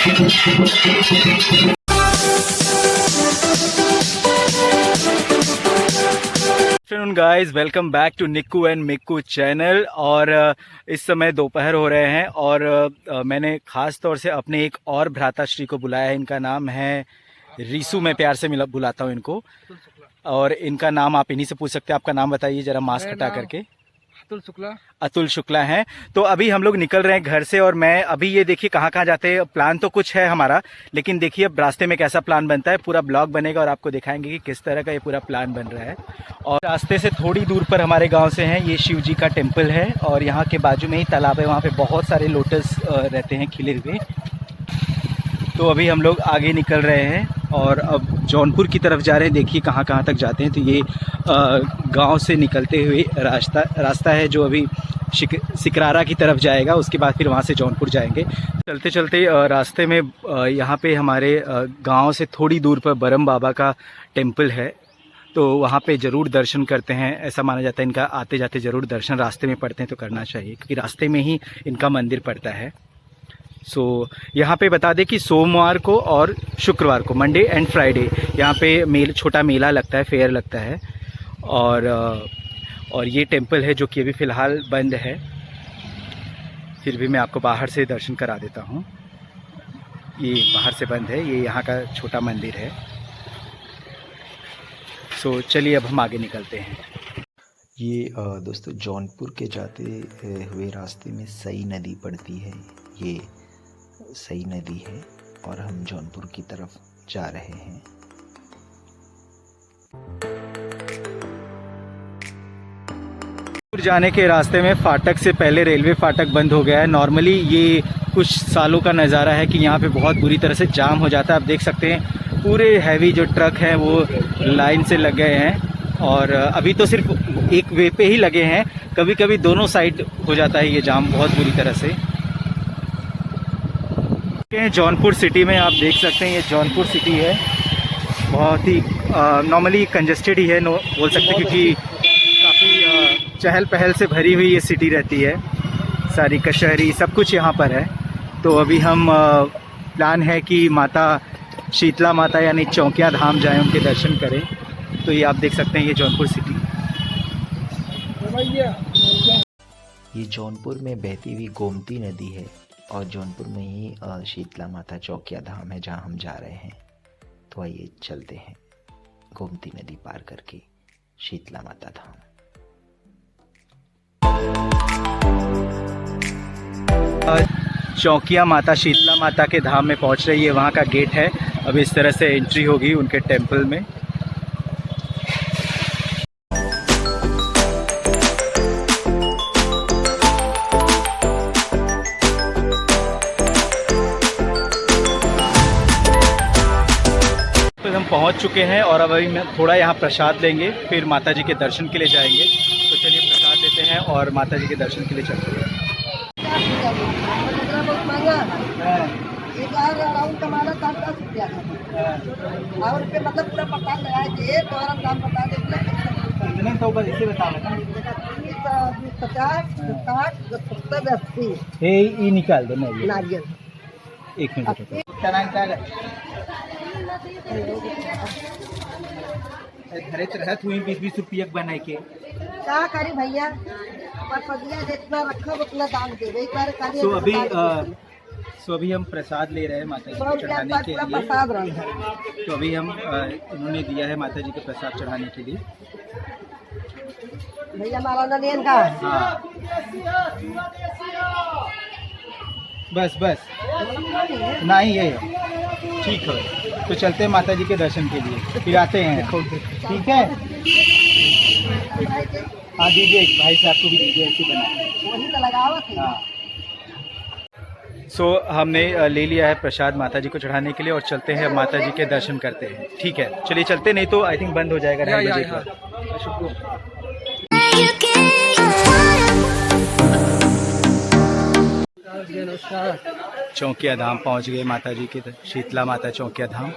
Afternoon guys, welcome back to Nikku and Mikku channel. और इस समय दोपहर हो रहे हैं और मैंने ख़ास तौर से अपने एक और भ्राताश्री को बुलाया है। इनका नाम है रीसू, मैं प्यार से बुलाता हूँ इनको। और इनका नाम आप इन्हीं से पूछ सकते हैं। आपका नाम बताइए ज़रा, मास्क हटा करके। अतुल शुक्ला हैं। तो अभी हम लोग निकल रहे हैं घर से और मैं अभी ये देखिए कहाँ कहाँ जाते हैं। प्लान तो कुछ है हमारा, लेकिन देखिए अब रास्ते में कैसा प्लान बनता है। पूरा ब्लॉग बनेगा और आपको दिखाएंगे कि किस तरह का ये पूरा प्लान बन रहा है। और रास्ते से थोड़ी दूर पर हमारे गांव से हैं, ये शिव जी का टेम्पल है और यहाँ के बाजू में ही तालाब है। वहाँ पे बहुत सारे लोटस रहते हैं खिले हुए। तो अभी हम लोग आगे निकल रहे हैं और अब जौनपुर की तरफ जा रहे हैं। देखिए कहाँ कहाँ तक जाते हैं। तो ये गांव से निकलते हुए रास्ता है जो अभी सिकरारा की तरफ जाएगा। उसके बाद फिर वहाँ से जौनपुर जाएंगे। चलते चलते रास्ते में यहाँ पे हमारे गांव से थोड़ी दूर पर बरम बाबा का टेम्पल है, तो वहाँ पे ज़रूर दर्शन करते हैं। ऐसा माना जाता है इनका आते जाते ज़रूर दर्शन रास्ते में पड़ते हैं, तो करना चाहिए क्योंकि रास्ते में ही इनका मंदिर पड़ता है। यहाँ पे बता दें कि सोमवार को और शुक्रवार को, मंडे एंड फ्राइडे, यहाँ पे छोटा मेला लगता है, फेयर लगता है। और ये टेम्पल है जो कि अभी फ़िलहाल बंद है। फिर भी मैं आपको बाहर से दर्शन करा देता हूँ। ये बाहर से बंद है, ये यहाँ का छोटा मंदिर है। चलिए अब हम आगे निकलते हैं। ये दोस्तों जौनपुर के जाते हुए रास्ते में सई नदी पड़ती है। ये सई नदी है और हम जौनपुर की तरफ जा रहे हैं। जाने के रास्ते में फाटक से पहले रेलवे फाटक बंद हो गया है। नॉर्मली ये कुछ सालों का नज़ारा है कि यहाँ पे बहुत बुरी तरह से जाम हो जाता है। आप देख सकते हैं पूरे हैवी जो ट्रक हैं वो लाइन से लग गए हैं और अभी तो सिर्फ एक वे पे ही लगे हैं। कभी कभी दोनों साइड हो जाता है ये जाम बहुत बुरी तरह से। जौनपुर सिटी में आप देख सकते हैं, ये जौनपुर सिटी है। बहुत ही नॉर्मली कंजस्टेड ही है, बोल सकते हैं, क्योंकि काफ़ी चहल पहल से भरी हुई ये सिटी रहती है। सारी कचहरी सब कुछ यहाँ पर है। तो अभी हम प्लान है कि माता शीतला माता यानी चौकिया धाम जाएं, उनके दर्शन करें। तो ये आप देख सकते हैं ये जौनपुर सिटी। ये जौनपुर में बहती हुई गोमती नदी है और जौनपुर में ही शीतला माता चौकिया धाम है जहाँ हम जा रहे हैं। तो आइए चलते हैं गोमती नदी पार करके शीतला माता धाम। चौकिया माता शीतला माता के धाम में पहुंच रही है। वहाँ का गेट है। अब इस तरह से एंट्री होगी उनके टेंपल में। तो हम पहुंच चुके हैं और अब अभी मैं थोड़ा यहाँ प्रसाद लेंगे, फिर माता जी के दर्शन के लिए जाएंगे। तो चलिए प्रसाद लेते हैं और माता जी के दर्शन के लिए चलते हैं। और फिर मतलब पूरा पता लगा कि तो और दाम बता देते तो बस इसे बता 50, 60, 70, 80 ये निकाल दो नारियल। एक मिनट रहत हुई 20-20 रुपये बनाए के क्या करी भैया, जितना रखा उतना दाम दे। एक बार अभी हम प्रसाद ले रहे हैं माता जी को चढ़ाने के लिए। प्रसाद रंग है तो अभी हम इन्होंने दिया है माता जी के प्रसाद चढ़ाने के लिए। भैया माला लेन का। हाँ बस नहीं ये ठीक है। तो चलते हैं माता जी के दर्शन के लिए, फिर आते हैं। ठीक है, हाँ दीजिए भाई साहब को भी दीजिए, ऐसे बना। हाँ हमने ले लिया है प्रसाद माता जी को चढ़ाने के लिए और चलते हैं माता जी के दर्शन करते हैं। ठीक है चलिए चलते, नहीं तो आई थिंक बंद हो जाएगा 2 बजे का। चौकिया धाम पहुंच गए माता जी के, शीतला माता चौकिया धाम।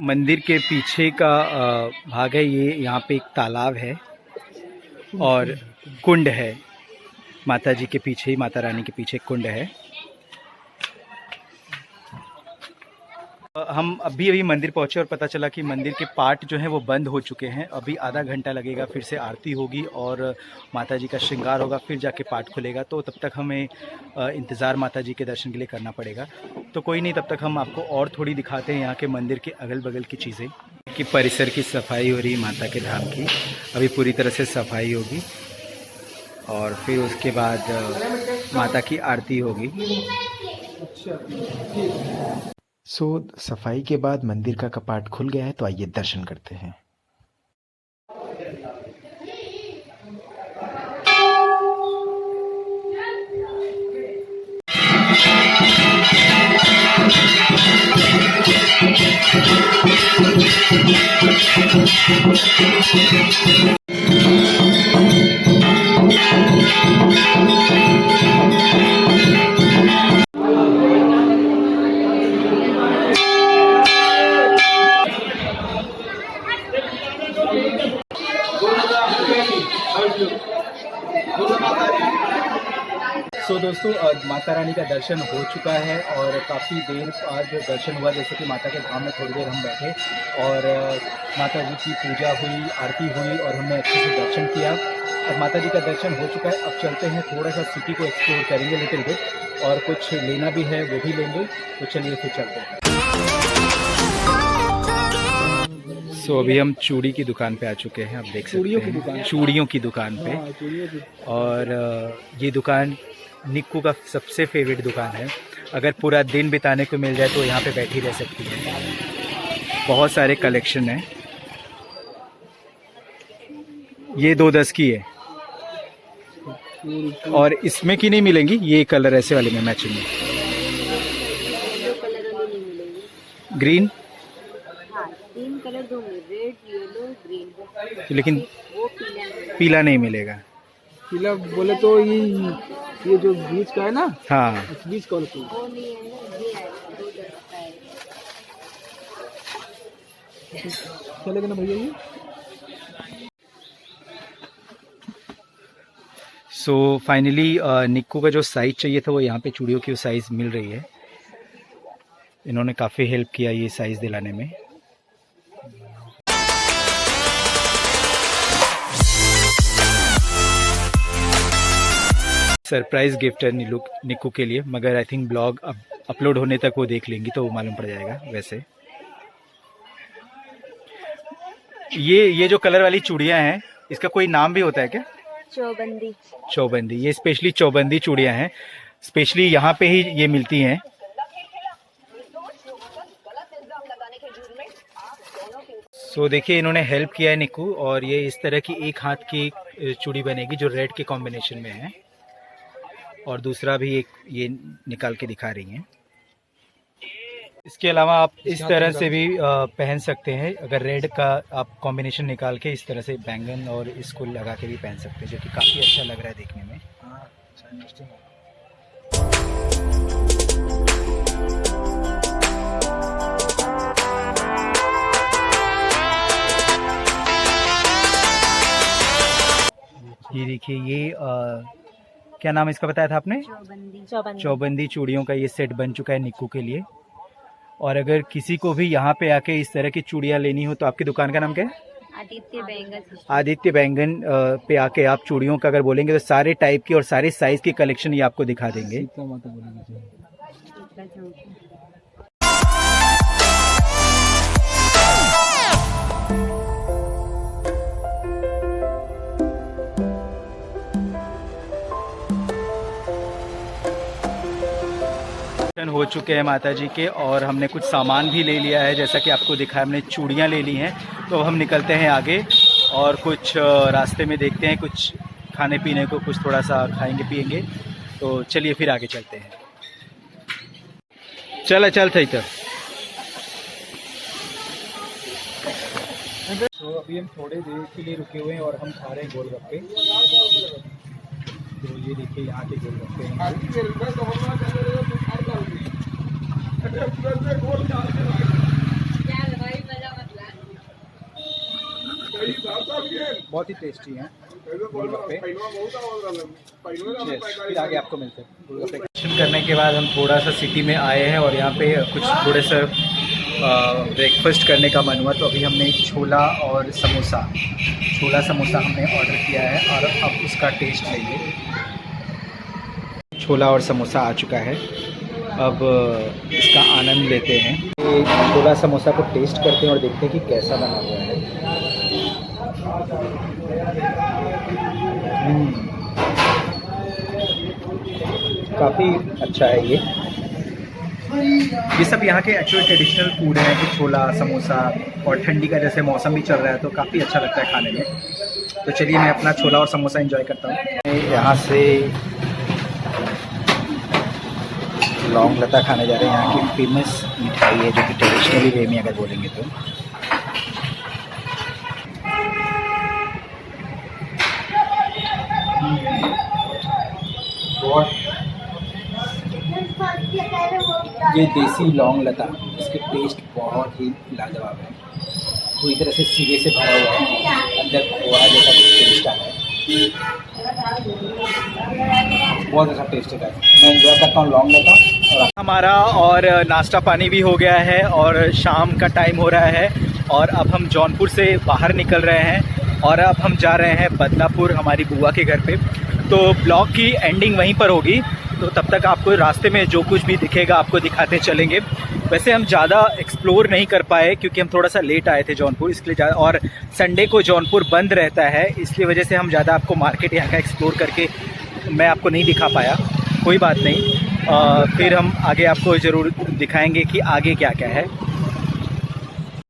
मंदिर के पीछे का भाग है ये। यहाँ पे एक तालाब है और कुंड है। माता जी के पीछे ही, माता रानी के पीछे कुंड है। हम अभी मंदिर पहुंचे और पता चला कि मंदिर के पार्ट जो हैं वो बंद हो चुके हैं। अभी आधा घंटा लगेगा, फिर से आरती होगी और माता जी का श्रृंगार होगा, फिर जाके पार्ट खुलेगा। तो तब तक हमें इंतज़ार माता जी के दर्शन के लिए करना पड़ेगा। तो कोई नहीं, तब तक हम आपको और थोड़ी दिखाते हैं यहाँ के मंदिर के अगल बगल की चीज़ें। कि परिसर की सफाई हो रही है माता के धाम की, अभी पूरी तरह से सफाई होगी और फिर उसके बाद माता की आरती होगी। सफाई के बाद मंदिर का कपाट खुल गया है, तो आइए दर्शन करते हैं। दोस्तों, माता रानी का दर्शन हो चुका है और काफ़ी देर बाद दर्शन हुआ। जैसे कि माता के धाम में थोड़ी देर हम बैठे और माता जी की पूजा हुई, आरती हुई और हमने अच्छे से दर्शन किया। अब माता जी का दर्शन हो चुका है। अब चलते हैं, थोड़ा सा सिटी को एक्सप्लोर करेंगे लिटिल बिट, और कुछ लेना भी है वो भी लेंगे। तो चलिए फिर चलते हैं। अभी हम चूड़ी की दुकान पे आ चुके हैं, आप देख सकते हैं, चूड़ियों की दुकान पे। और ये दुकान निक्कू का सबसे फेवरेट दुकान है। अगर पूरा दिन बिताने को मिल जाए तो यहाँ पे बैठी रह सकती है। बहुत सारे कलेक्शन है। ये 210 की है और इसमें की नहीं मिलेंगी, ये कलर ऐसे वाले में मैचिंग में। ग्रीन, हाँ, 3 कलर दूंगी, रेड, येलो, ग्रीन। लेकिन वो पीला नहीं मिलेगा। पीला बोले तो ये जो बीच का है ना, हाँ, इस बीच का वो नहीं है ना, ये है 210 का है। चलेगा ना भैया ये। फाइनली निक्कू का जो साइज़ चाहिए था वो यहाँ पे चूड़ियों की साइज़ मिल रही है। इन्होंने काफ़ी हेल्प किया ये साइज़ दिलाने में। सरप्राइज़ गिफ्ट है निक्कू के लिए, मगर आई थिंक ब्लॉग अपलोड होने तक वो देख लेंगी तो वो मालूम पड़ जाएगा। वैसे ये जो कलर वाली चूड़ियाँ हैं, इसका कोई नाम भी होता है क्या? चौबंदी। चौबंदी, ये स्पेशली चौबंदी चूड़ियाँ हैं, स्पेशली यहाँ पे ही ये मिलती हैं। देखिए, इन्होंने हेल्प किया है निक्कू, और ये इस तरह की एक हाथ की चूड़ी बनेगी जो रेड के कॉम्बिनेशन में है, और दूसरा भी एक ये निकाल के दिखा रही हैं। इसके अलावा आप इस तरह से भी पहन सकते हैं। अगर रेड का आप कॉम्बिनेशन निकाल के इस तरह से बैंगन और इसको लगा के भी पहन सकते हैं, जो कि काफ़ी अच्छा लग रहा है देखने में। ये देखिए, ये क्या नाम इसका बताया था आपने? चौबंदी चूड़ियों का ये सेट बन चुका है निक्कू के लिए। और अगर किसी को भी यहाँ पे आके इस तरह की चूड़ियाँ लेनी हो तो आपकी दुकान का नाम क्या है? आदित्य बैंगन पे आके आप चूड़ियों का अगर बोलेंगे तो सारे टाइप की और सारे साइज की कलेक्शन ये आपको दिखा देंगे। हो चुके हैं माता जी के, और हमने कुछ सामान भी ले लिया है, जैसा कि आपको दिखा, हमने चूड़ियाँ ले ली हैं। तो हम निकलते हैं आगे और कुछ रास्ते में देखते हैं, कुछ खाने पीने को, कुछ थोड़ा सा खाएंगे पिएंगे। तो चलिए फिर आगे चलते हैं। चल इधर। तो अभी हम थोड़े देर के लिए रुके हुए हैं और हम खा रहे हैं गोलगप्पे। तो ये देखिए, यहाँ के गोलगप्पे हैं। बहुत ही टेस्टी हैं गोलगप्पे। Cheers, फिर आगे आपको मिलते हैं गोलगप्पे। दर्शन करने के बाद हम थोड़ा सा सिटी में आए हैं और यहाँ पे कुछ थोड़े से ब्रेकफास्ट करने का मन हुआ, तो अभी हमने छोला और समोसा हमने ऑर्डर किया है और अब उसका टेस्ट लेंगे। छोला और समोसा आ चुका है, अब इसका आनंद लेते हैं। ये छोला समोसा को टेस्ट करते हैं और देखते हैं कि कैसा बना हुआ है। काफ़ी अच्छा है ये सब यहाँ के एक्चुअली ट्रेडिशनल फूड है कि छोला समोसा, और ठंडी का जैसे मौसम भी चल रहा है तो काफ़ी अच्छा लगता है खाने में। तो चलिए मैं अपना छोला और समोसा एंजॉय करता हूँ। यहाँ से लौंग लता खाने जा रहे हैं। यहाँ की फेमस मिठाई है जो कि ट्रेडिशनली वे में अगर बोलेंगे तो। ये देसी लौंग लता, इसके टेस्ट बहुत ही लाजवाब है। पूरी तरह से सीरे से भरा हुआ है, अंदर खोआ जैसा कुछ टेस्ट आ रहा है। बहुत अच्छा टेस्ट है, मैं एंजॉय करता हूँ लौंग लता। और हमारा और नाश्ता पानी भी हो गया है और शाम का टाइम हो रहा है और अब हम जौनपुर से बाहर निकल रहे हैं और अब हम जा रहे हैं बदलापुर हमारी बुआ के घर पे। तो ब्लॉग की एंडिंग वहीं पर होगी, तो तब तक आपको रास्ते में जो कुछ भी दिखेगा आपको दिखाते चलेंगे। वैसे हम ज़्यादा एक्सप्लोर नहीं कर पाए क्योंकि हम थोड़ा सा लेट आए थे जौनपुर, इसलिए ज़्यादा, और संडे को जौनपुर बंद रहता है, इसलिए वजह से हम ज़्यादा आपको मार्केट यहाँ का एक्सप्लोर करके मैं आपको नहीं दिखा पाया। कोई बात नहीं, फिर हम आगे आपको ज़रूर दिखाएंगे कि आगे क्या क्या है।